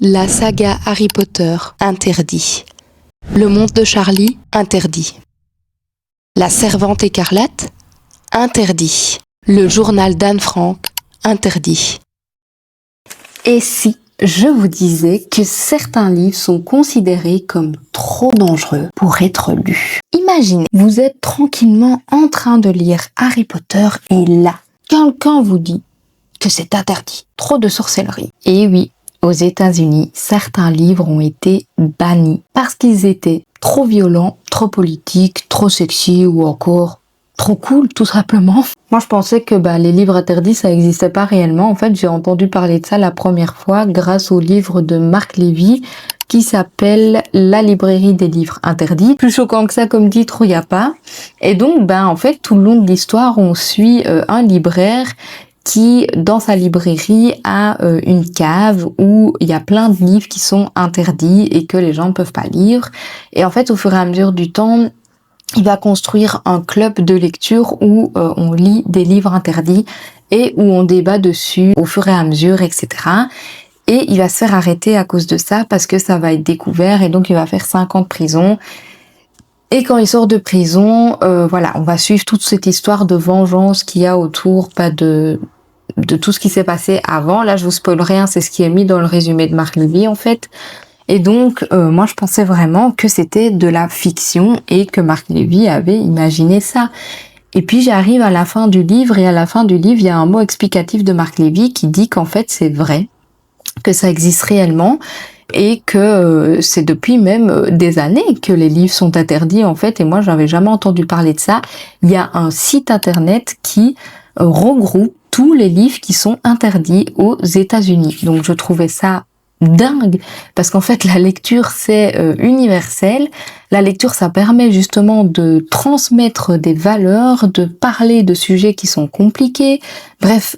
La saga Harry Potter, interdit. Le monde de Charlie, interdit. La servante écarlate, interdit. Le journal d'Anne Frank, interdit. Et si je vous disais que certains livres sont considérés comme trop dangereux pour être lus? Imaginez, vous êtes tranquillement en train de lire Harry Potter et là, quelqu'un vous dit que c'est interdit, trop de sorcellerie. Et oui, aux États-Unis, certains livres ont été bannis parce qu'ils étaient trop violents, trop politiques, trop sexy ou encore trop cool, tout simplement. Moi, je pensais que les livres interdits, ça n'existait pas réellement. En fait, j'ai entendu parler de ça la première fois grâce au livre de Marc Lévy qui s'appelle La librairie des livres interdits. Plus choquant que ça comme titre, il n'y a pas. Et donc, en fait, tout le long de l'histoire, on suit un libraire qui, dans sa librairie, a une cave où il y a plein de livres qui sont interdits et que les gens ne peuvent pas lire. Et en fait, au fur et à mesure du temps, il va construire un club de lecture où on lit des livres interdits et où on débat dessus au fur et à mesure, etc. Et il va se faire arrêter à cause de ça parce que ça va être découvert et donc il va faire 5 ans de prison. Et quand il sort de prison, on va suivre toute cette histoire de vengeance qu'il y a autour de tout ce qui s'est passé avant. Là, je vous spoil rien, c'est ce qui est mis dans le résumé de Marc Lévy, en fait. Et donc, moi, je pensais vraiment que c'était de la fiction et que Marc Lévy avait imaginé ça. Et puis, j'arrive à la fin du livre et à la fin du livre, il y a un mot explicatif de Marc Lévy qui dit qu'en fait, c'est vrai, que ça existe réellement et que c'est depuis même des années que les livres sont interdits, en fait. Et moi, j'avais jamais entendu parler de ça. Il y a un site internet qui regroupe tous les livres qui sont interdits aux États-Unis. Donc, je trouvais ça dingue parce qu'en fait la lecture c'est universel. La lecture, ça permet justement de transmettre des valeurs, de parler de sujets qui sont compliqués. Bref,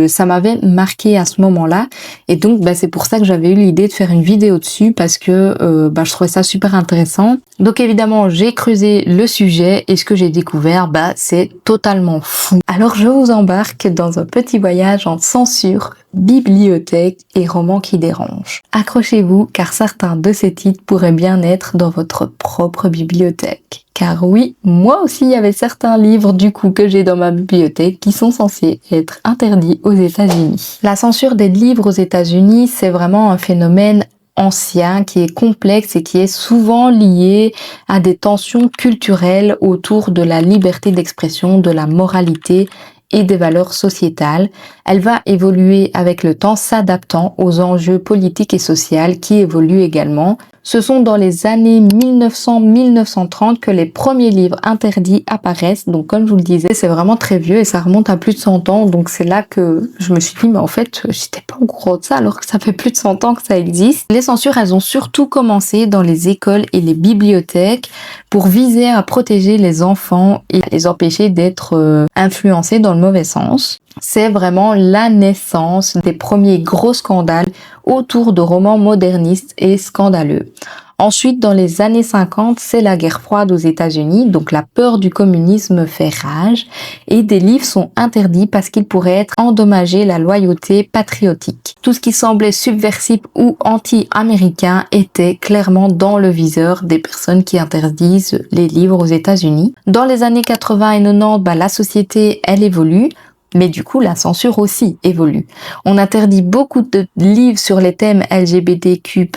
ça m'avait marqué à ce moment-là et donc c'est pour ça que j'avais eu l'idée de faire une vidéo dessus parce que je trouvais ça super intéressant. Donc évidemment, j'ai creusé le sujet et ce que j'ai découvert, c'est totalement fou. Alors je vous embarque dans un petit voyage en censure, bibliothèque et romans qui dérangent. Accrochez-vous car certains de ces titres pourraient bien être dans votre propre bibliothèque. Car oui, moi aussi il y avait certains livres que j'ai dans ma bibliothèque qui sont censés être interdits aux États-Unis. La censure des livres aux États-Unis, c'est vraiment un phénomène ancien, qui est complexe et qui est souvent lié à des tensions culturelles autour de la liberté d'expression, de la moralité et des valeurs sociétales. Elle va évoluer avec le temps, s'adaptant aux enjeux politiques et sociaux qui évoluent également. Ce sont dans les années 1900-1930 que les premiers livres interdits apparaissent. Donc comme je vous le disais, c'est vraiment très vieux et ça remonte à plus de 100 ans. Donc c'est là que je me suis dit, mais en fait, j'étais pas au courant de ça alors que ça fait plus de 100 ans que ça existe. Les censures, elles ont surtout commencé dans les écoles et les bibliothèques pour viser à protéger les enfants et à les empêcher d'être influencés dans le mauvais sens. C'est vraiment la naissance des premiers gros scandales autour de romans modernistes et scandaleux. Ensuite, dans les années 50, c'est la guerre froide aux États-Unis, donc la peur du communisme fait rage et des livres sont interdits parce qu'ils pourraient endommager la loyauté patriotique. Tout ce qui semblait subversif ou anti-américain était clairement dans le viseur des personnes qui interdisent les livres aux États-Unis. Dans les années 80 et 90, la société, elle évolue. Mais du coup, la censure aussi évolue. On interdit beaucoup de livres sur les thèmes LGBTQ+,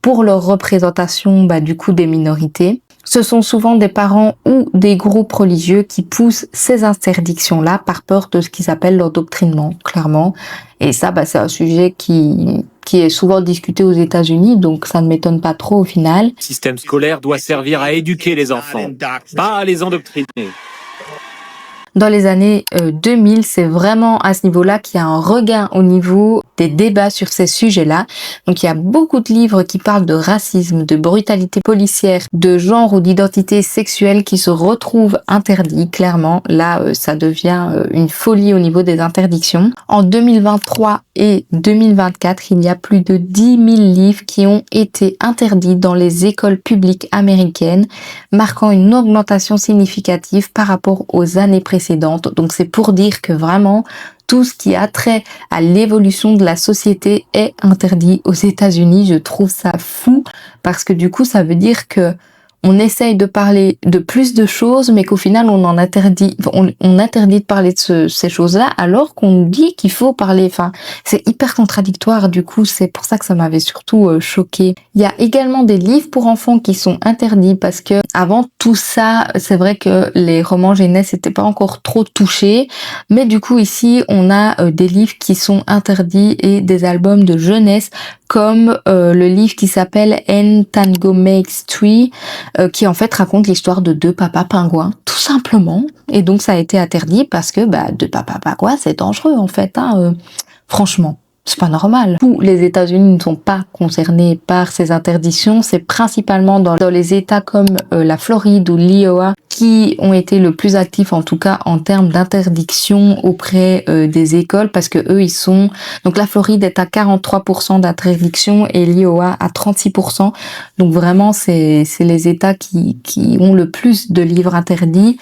pour leur représentation des minorités. Ce sont souvent des parents ou des groupes religieux qui poussent ces interdictions-là par peur de ce qu'ils appellent l'endoctrinement, clairement. Et ça, c'est un sujet qui est souvent discuté aux États-Unis, donc ça ne m'étonne pas trop au final. Le système scolaire doit servir à éduquer les enfants, pas à les endoctriner. Dans les années 2000, c'est vraiment à ce niveau-là qu'il y a un regain au niveau des débats sur ces sujets-là. Donc il y a beaucoup de livres qui parlent de racisme, de brutalité policière, de genre ou d'identité sexuelle qui se retrouvent interdits. Clairement, là, ça devient une folie au niveau des interdictions. En 2023 et 2024, il y a plus de 10 000 livres qui ont été interdits dans les écoles publiques américaines, marquant une augmentation significative par rapport aux années précédentes. Donc c'est pour dire que vraiment, tout ce qui a trait à l'évolution de la société est interdit aux États-Unis. Je trouve ça fou parce que du coup, ça veut dire que on essaye de parler de plus de choses, mais qu'au final, on interdit de parler de ces choses-là, alors qu'on dit qu'il faut parler. Enfin, c'est hyper contradictoire. Du coup, c'est pour ça que ça m'avait surtout choquée. Il y a également des livres pour enfants qui sont interdits parce que avant tout ça, c'est vrai que les romans jeunesse n'étaient pas encore trop touchés, mais du coup ici, on a des livres qui sont interdits et des albums de jeunesse comme le livre qui s'appelle And Tango Makes Three, qui en fait raconte l'histoire de deux papas pingouins, tout simplement. Et donc ça a été interdit parce que deux papas pingouins, c'est dangereux en fait, franchement. C'est pas normal. Tous les États-Unis ne sont pas concernés par ces interdictions. C'est principalement dans les États comme la Floride ou l'Iowa qui ont été le plus actifs, en tout cas en termes d'interdiction auprès des écoles, parce que eux, ils sont... Donc la Floride est à 43% d'interdiction et l'Iowa à 36%. Donc vraiment, c'est les États qui ont le plus de livres interdits,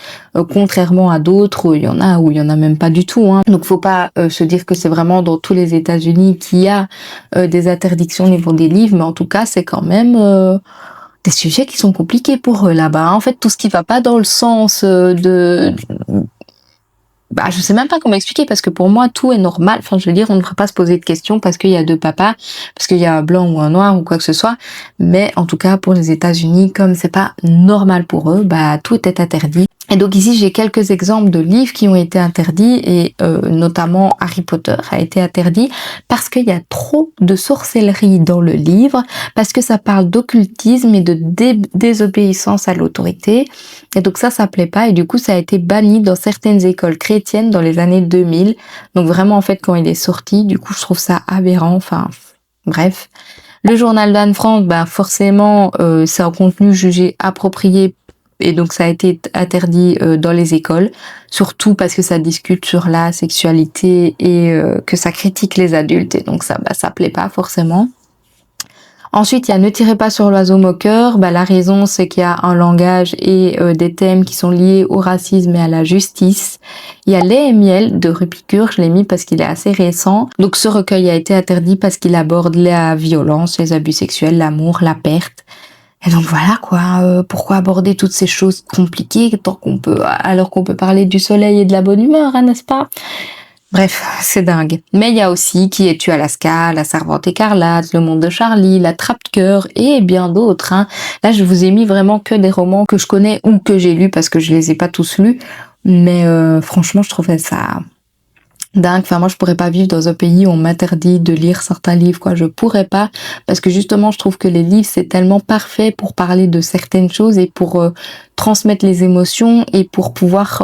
contrairement à d'autres où il y en a même pas du tout. Donc faut pas se dire que c'est vraiment dans tous les États-Unis qu'il y a des interdictions au niveau des livres, mais en tout cas, c'est quand même... des sujets qui sont compliqués pour eux là-bas. En fait, tout ce qui va pas dans le sens je sais même pas comment expliquer parce que pour moi, tout est normal. Enfin, je veux dire, on ne devrait pas se poser de questions parce qu'il y a deux papas, parce qu'il y a un blanc ou un noir ou quoi que ce soit. Mais en tout cas, pour les États-Unis, comme c'est pas normal pour eux, tout est interdit. Et donc ici, j'ai quelques exemples de livres qui ont été interdits et notamment Harry Potter a été interdit parce qu'il y a trop de sorcellerie dans le livre, parce que ça parle d'occultisme et de désobéissance à l'autorité. Et donc ça plaît pas et du coup, ça a été banni dans certaines écoles chrétiennes dans les années 2000. Donc vraiment, en fait, quand il est sorti, du coup, je trouve ça aberrant. Enfin, bref. Le journal d'Anne Frank, forcément, c'est un contenu jugé approprié. Et donc ça a été interdit dans les écoles, surtout parce que ça discute sur la sexualité et que ça critique les adultes et donc ça plaît pas forcément. Ensuite, il y a Ne tirez pas sur l'oiseau moqueur. La raison, c'est qu'il y a un langage et des thèmes qui sont liés au racisme et à la justice. Il y a Lait et miel de Rupicure, je l'ai mis parce qu'il est assez récent. Donc ce recueil a été interdit parce qu'il aborde la violence, les abus sexuels, l'amour, la perte. Et donc voilà quoi, pourquoi aborder toutes ces choses compliquées alors qu'on peut parler du soleil et de la bonne humeur, n'est-ce pas? Bref, c'est dingue. Mais il y a aussi Qui es-tu Alaska, La Servante écarlate, Le monde de Charlie, La Trappe de cœur et bien d'autres. Là, je vous ai mis vraiment que des romans que je connais ou que j'ai lus parce que je les ai pas tous lus. Mais franchement, je trouvais ça dingue. Enfin, moi, je pourrais pas vivre dans un pays où on m'interdit de lire certains livres, quoi. Je pourrais pas, parce que justement, je trouve que les livres, c'est tellement parfait pour parler de certaines choses et pour transmettre les émotions et pour pouvoir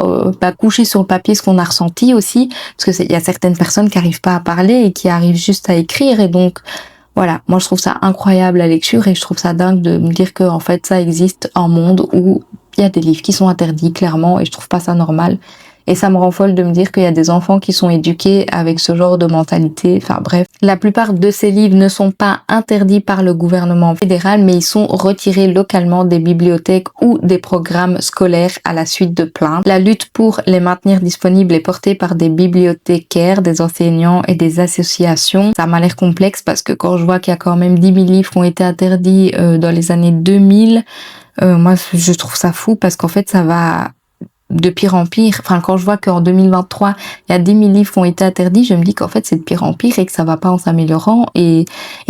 coucher sur le papier ce qu'on a ressenti aussi, parce que il y a certaines personnes qui arrivent pas à parler et qui arrivent juste à écrire et donc voilà, moi je trouve ça incroyable la lecture et je trouve ça dingue de me dire que en fait ça existe un monde où il y a des livres qui sont interdits clairement et je trouve pas ça normal. Et ça me rend folle de me dire qu'il y a des enfants qui sont éduqués avec ce genre de mentalité. Enfin bref, la plupart de ces livres ne sont pas interdits par le gouvernement fédéral, mais ils sont retirés localement des bibliothèques ou des programmes scolaires à la suite de plaintes. La lutte pour les maintenir disponibles est portée par des bibliothécaires, des enseignants et des associations. Ça m'a l'air complexe parce que quand je vois qu'il y a quand même 10 000 livres qui ont été interdits dans les années 2000, moi je trouve ça fou parce qu'en fait ça va de pire en pire. Enfin, quand je vois qu'en 2023, il y a 10 000 livres qui ont été interdits, je me dis qu'en fait, c'est de pire en pire et que ça va pas en s'améliorant. Et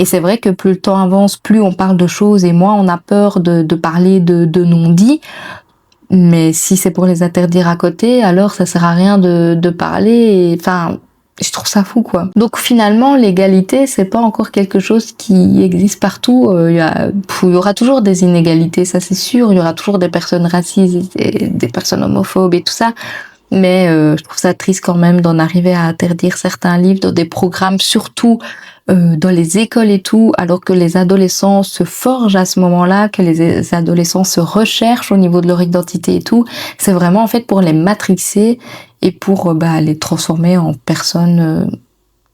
c'est vrai que plus le temps avance, plus on parle de choses et moins on a peur de parler de non-dits. Mais si c'est pour les interdire à côté, alors ça sert à rien de parler. Enfin, je trouve ça fou, quoi. Donc finalement, l'égalité, c'est pas encore quelque chose qui existe partout. Il y aura toujours des inégalités, ça c'est sûr. Il y aura toujours des personnes racistes, et des personnes homophobes et tout ça. Mais je trouve ça triste quand même d'en arriver à interdire certains livres dans des programmes, surtout dans les écoles et tout, alors que les adolescents se forgent à ce moment-là, que les adolescents se recherchent au niveau de leur identité et tout. C'est vraiment en fait pour les matrixer et pour les transformer en personnes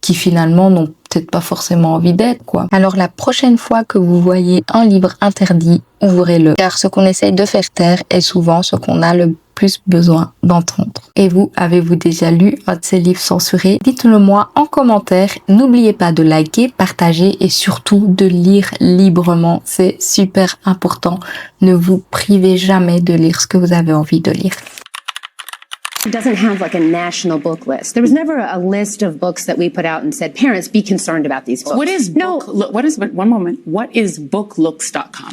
qui finalement n'ont peut-être pas forcément envie d'être, quoi. Alors la prochaine fois que vous voyez un livre interdit, ouvrez-le. Car ce qu'on essaye de faire taire est souvent ce qu'on a le plus besoin d'entendre. Et vous, avez-vous déjà lu un de ces livres censurés? Dites-le moi en commentaire. N'oubliez pas de liker, partager et surtout de lire librement. C'est super important. Ne vous privez jamais de lire ce que vous avez envie de lire. It doesn't have like a national book list. There was never a list of books that we put out and said, parents, be concerned about these books. What is one moment, what is booklooks.com?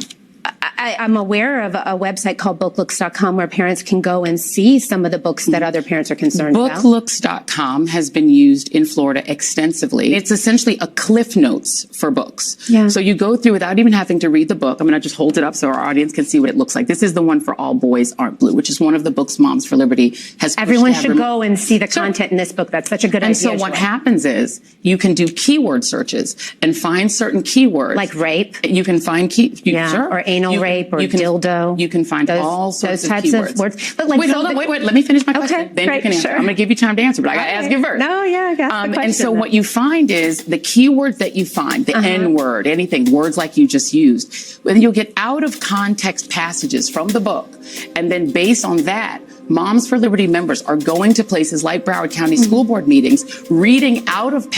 I'm aware of a website called booklooks.com where parents can go and see some of the books that other parents are concerned about. Booklooks.com has been used in Florida extensively. It's essentially a Cliff Notes for books. Yeah. So you go through without even having to read the book. I'm going to just hold it up so our audience can see what it looks like. This is the one for All Boys Aren't Blue, which is one of the books Moms for Liberty has pushed. Everyone should go and see the content in this book. That's such a good idea. And so what happens is you can do keyword searches and find certain keywords. Like rape. You can find sure. Or anal rape or dildo. You can find all sorts of types keywords. of words. But like, wait, hold on. Wait. Let me finish my question. Okay, Then great, you can answer. sure. I'm going to give you time to answer, but I got to ask you first. No, yeah, I got the question. And so what you find is the keywords that you find, the N-word, anything, words like you just used, then you'll get out of context passages from the book. And then based on that, Moms for Liberty members are going to places like Broward County School Board meetings, reading out of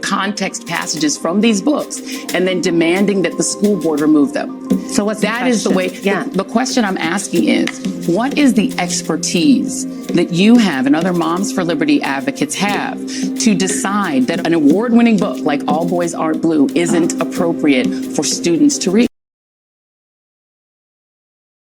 context passages from these books, and then demanding that the school board remove them. So what's that is the way. Yeah. The question I'm asking is, what is the expertise that you have and other Moms for Liberty advocates have to decide that an award-winning book like All Boys Aren't Blue isn't appropriate for students to read?